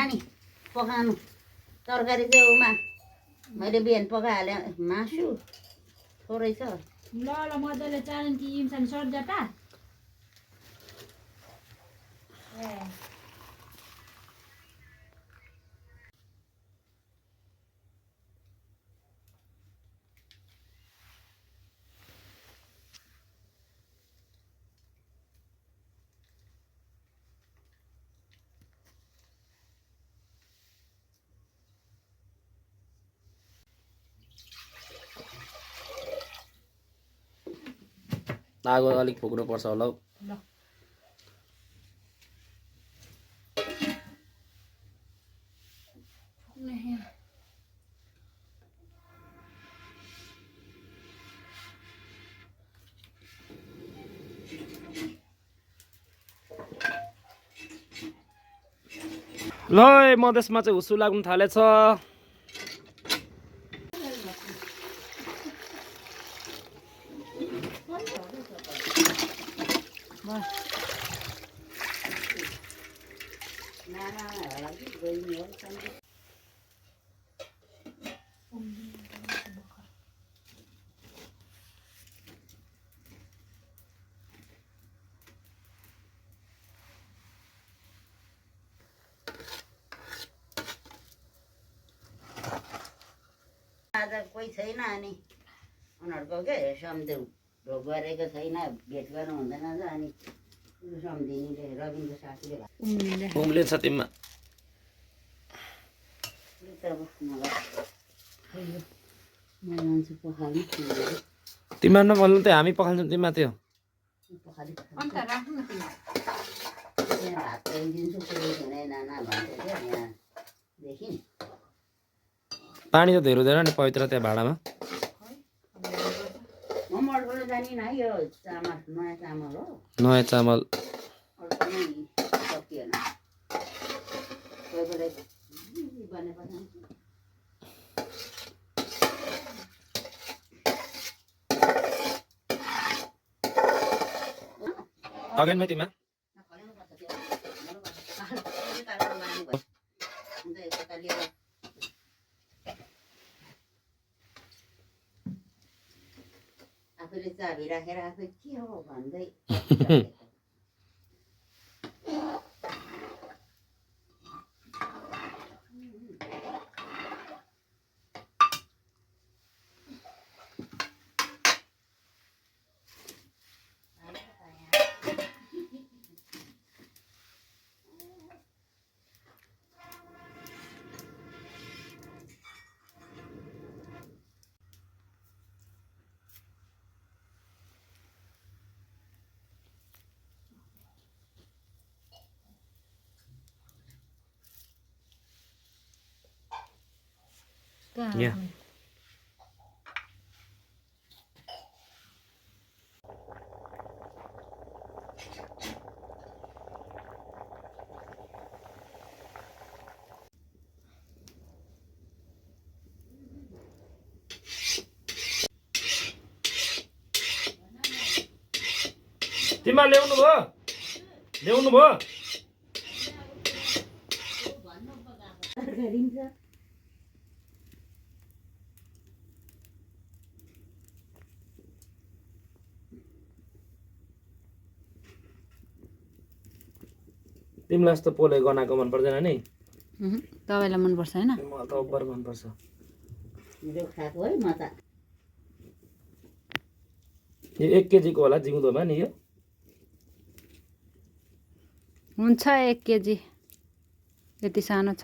नानी पकाउनु तरकारी चाहिँ उमा मैले बिहान पकाइहालेँ मासु थोरै छ ल ल मजाले चालन कि इन्सान सर्जटा ए आगो अलिक फुक्नु पर्छ होला हौ ल ल मधेसमा चाहिँ हुस्सु लाग्नु थालेछ आज कोही छैन अनि उनीहरूको के सम्झौ ढोक गरेको छैन भेट गर्नु हुँदैन र अनि सम्झिनीले रविनको साथीले उम्लिन्छ तिमीमा मान्छे पखाल्नु तिमीमा नभन्नु त हामी पखाल्छौँ तिमीमा त्यो अन्त राख्नु न तिमी यहाँ भात दिन्छु पुरै हुने नाना भन्थ्यो क्या यहाँदेखि पानी त धेरै हुँदैन नि पवित्र त्यहाँ भाँडामा म मर्कोले जानिन है यो चामल नयाँ चामल हो नयाँ चामल अर्को नै सकिएन कोही बेला बनेपछि अगेनमा तिमीमा आफूले चाबी राखेर आफै के हो भन्दै यहाँ तिमीमा ल्याउनु भयो गरिन्छ तिमीलाई जस्तो पोले गनाएको मन पर्दैन नि तपाईँलाई मनपर्छ होइन मलाई त अब्बर मनपर्छ मेरो खाएको है म त यो 1 केजीको होला जिउँदोमा नि यो हुन्छ 1 केजी यति सानो छ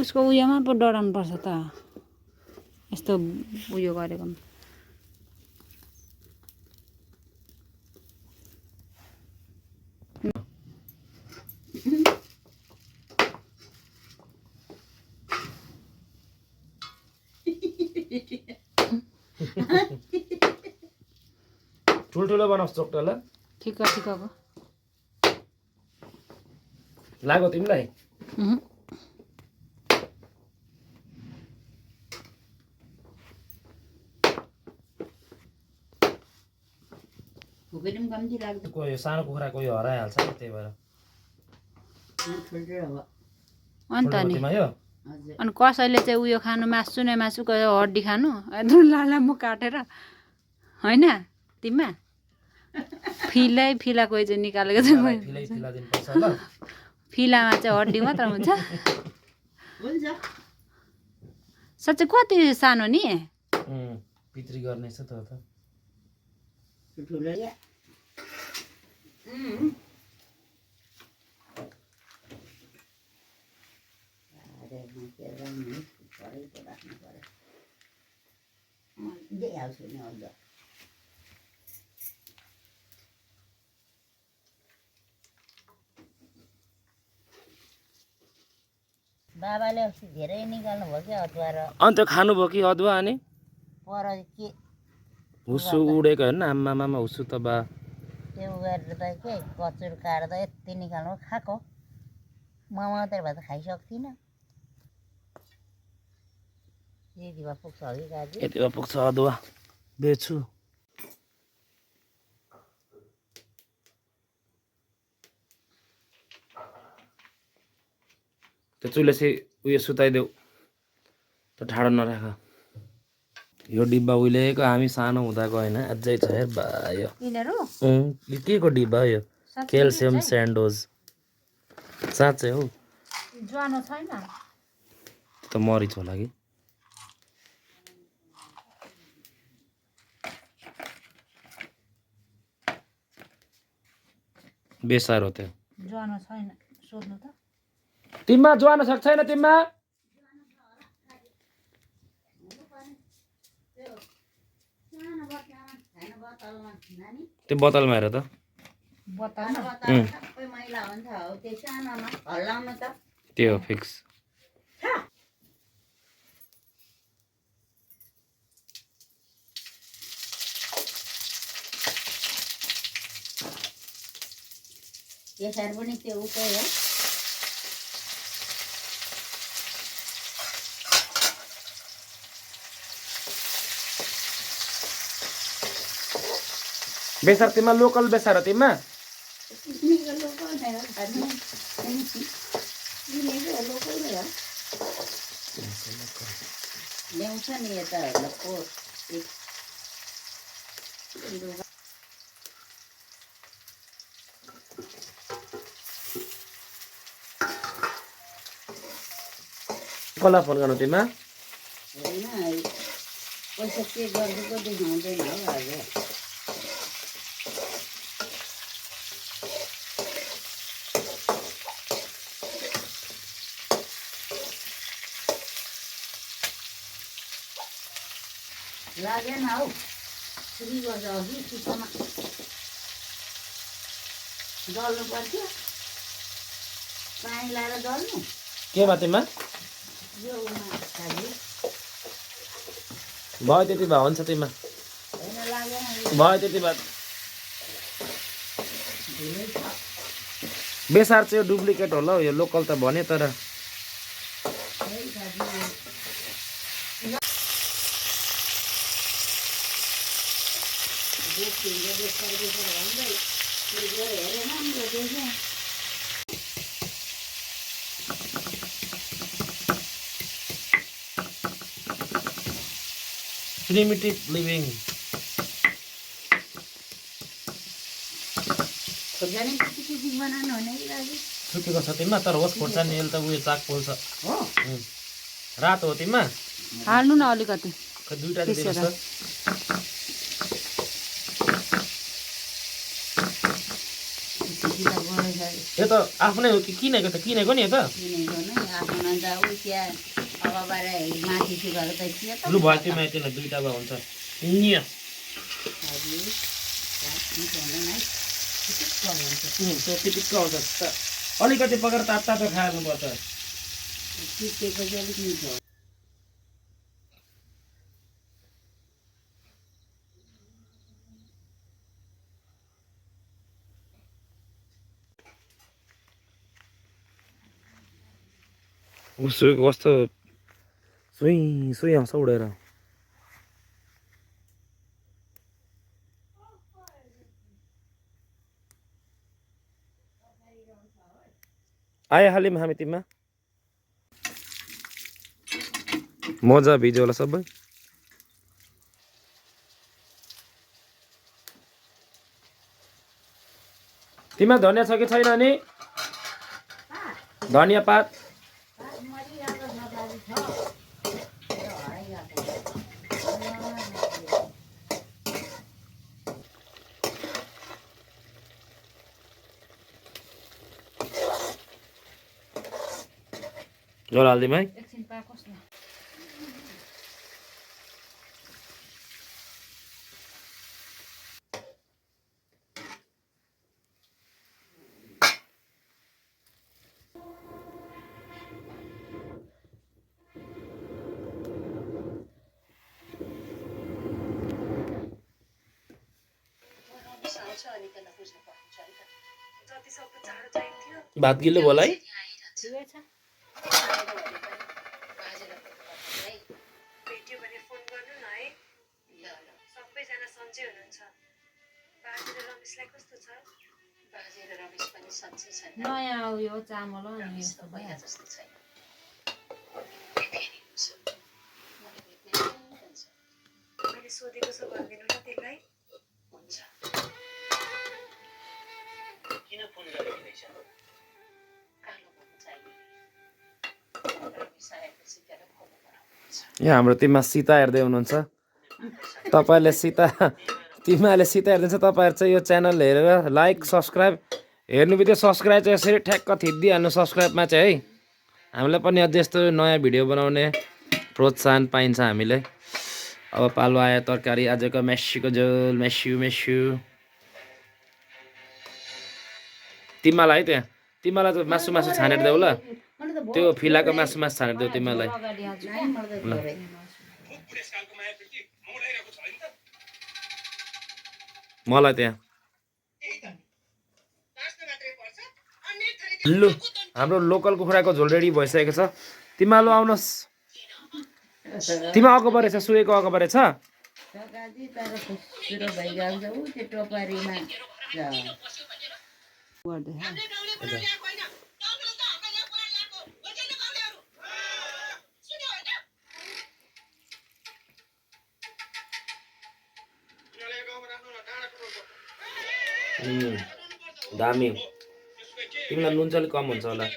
उसको उयोमा पो डढाउनु पर्छ त यस्तो उयो गरेको ठुल्ठुलो बनाउँछ चोक्टा ल ठिक ठिकको लाग्यो तिमीलाई भुकेर पनि कम्ती लाग्छ कोही सानो कुखुरा कोही हराइहाल्छ नि त्यही भएर ठुल्ठुलो हो अन्त नि फुलमतीमा यो हजुर अनि कसैले चाहिँ उयो खानु मासु नै मासु हड्डी खानु लामो काटेर होइन तिमीमा फिला कोही चाहिँ निकालेको चाहिँ मलाई फिलै फिला दिनुपर्छ ल फिलामा चाहिँ हड्डी मात्र हुन्छ हुन्छ साँच्चै कति सानो नि पितृ गर्ने छ त ठुलो या राख्नु पर्यो दिइहाल्छु नि अझ बाबाले अस्ति धेरै निकाल्नु भयो क्या अदुवा र अन्त खानुभयो कि अदुवा अनि पर के हुस्सु उडेको हेर्नु आम्मामा हुस्सु त बा त्यो गरेर त के कचुर काटेर त यति निकाल्नु खाएको म मात्रै भए त खाइसक्थिनँ यति भए पुग्छ अघि गाडी यति भए पुग्छ अदुवा बेच्छु त्यो चुलेसी उयो सुताइदेऊ त ठाडो नराख यो डिब्बा उहिलेको हामी सानो हुँदाको होइन अझै छ हेर भयो यिनीहरू यो के को डिब्बा हो यो क्याल्सियम स्यान्डोज साँच्चै हौ ज्वानो छैन त मरिच होला कि बेसार हो त्यो ज्वानो छैन सोध्नु त तिमीमा ज्वानो सक्छ छैन तिमीमा त्यो बोतलमा हेर त सबै मैला हुन्छ हो त्यो सानोमा हल्लाउनु त त्यो हो फिक्स केसार पनि त्यो उतै हो बेसार तिमीमा लोकल बेसार हो तिमीमा लोकल नै हो खानु लोकल नै हो ल्याउँछ नि यता कसलाई फोन गर्नु तिमीमा होइन पैसा पे गरिदिएको देखाउँदैन हो हजुर लागेन हौ सुरु गर्छ अघि चिसोमा दल्नु पर्थ्यो पानी लाएर दल्नु के भयो तिमीमा यो खालि भयो त्यति भए हुन्छ तिमीमा होइन लागेन भयो त्यति भए धुलै छ बेसार चाहिँ यो डुप्लिकेट होला हौ यो लोकल त भने तर प्रिमिटिभ लिभिङ बनाउनु हुने कि दाजु सुकेको छ तिमीमा तर होस् खोर्सानी यसले त उयो चाक पोल्छ हो रातो हो तिमीमा हाल्नु न अलिकति खै दुईटा दिनुहोस् त यो त आफ्नै हो कि किनेको त किनेको नि यो त किनेको नै आफ्नो त उ त्यहाँ अगाबाट माथि सुकाएको त थियो त लु भयो तिमीमा त्यसलाई दुईटा भए हुन्छ निया त्यो पिटिक्क आउँछ अलिकति पकाएर तातो तातो खानुपर्छ चिप्टेको चाहिँ अलिक मिठो हो उसो कस्तो सुई सुई आउँछ उडेर आइहाल्यौँ हामी तिमीमा मजा भिज्यो होला सबै तिमीमा धनिया छ कि छैन नि धनिया पात झोल हालिदिउँ है एकछिन पाकोस् न भात गिलो भयो होला है ठिकै छ भेट्यो भने फोन गर्नु न है सबैजना सन्चै हुनुहुन्छ बाजे र रमेशलाई कस्तो छ बाजे र रमेश पनि सन्चै छन् नयाँ उयो चामल हो नि यस्तो भयो जस्तो छैन मैले सोधेको छ भनिदिनु ल त्यसलाई हुन्छ किन फोन गरेको रहेछ कालो भन्नु चाहियो रमेश आएपछि त्यसलाई खोला बनाउनुपर्छ यहाँ हाम्रो तिमीमा सीता हेर्दै हुनुहुन्छ तपाईँले सीता तिमीहरूले सीता हेर्दैछ तपाईँहरू चाहिँ यो च्यानल हेरेर लाइक सब्सक्राइब हेर्नु बित्तिकै सब्सक्राइब चाहिँ यसरी ठ्याक्क थिचिदिइहाल्नु सब्सक्राइबमा चाहिँ है हामीलाई पनि अझै यस्तो नयाँ भिडियो बनाउने प्रोत्साहन पाइन्छ हामीले अब पालो आयो तरकारी आजको मेस्सीको झोल मेस्यु तिमीलाई है त्यहाँ तिमीलाई त मासु छानेर देऊ ल त्यो फिलाको मासु छानेर देऊ तिमीलाई अगाडि आज मलाई त्यहाँ लु हाम्रो लोकल कुखुराको झोल रेडी भइसकेको छ तिमीहरू आउनुहोस् तिमी अगो रहेछ सुएको अगो रहेछ सकाजी तर खुस्रो भइहाल्छ ऊ त्यो टोपरीमा दामी तिमीलाई नुन चाहिँ अलिक कम हुन्छ होला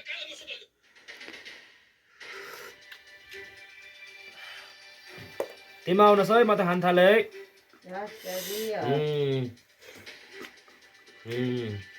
तिमी आउनुहोस् है म त खान थालेँ है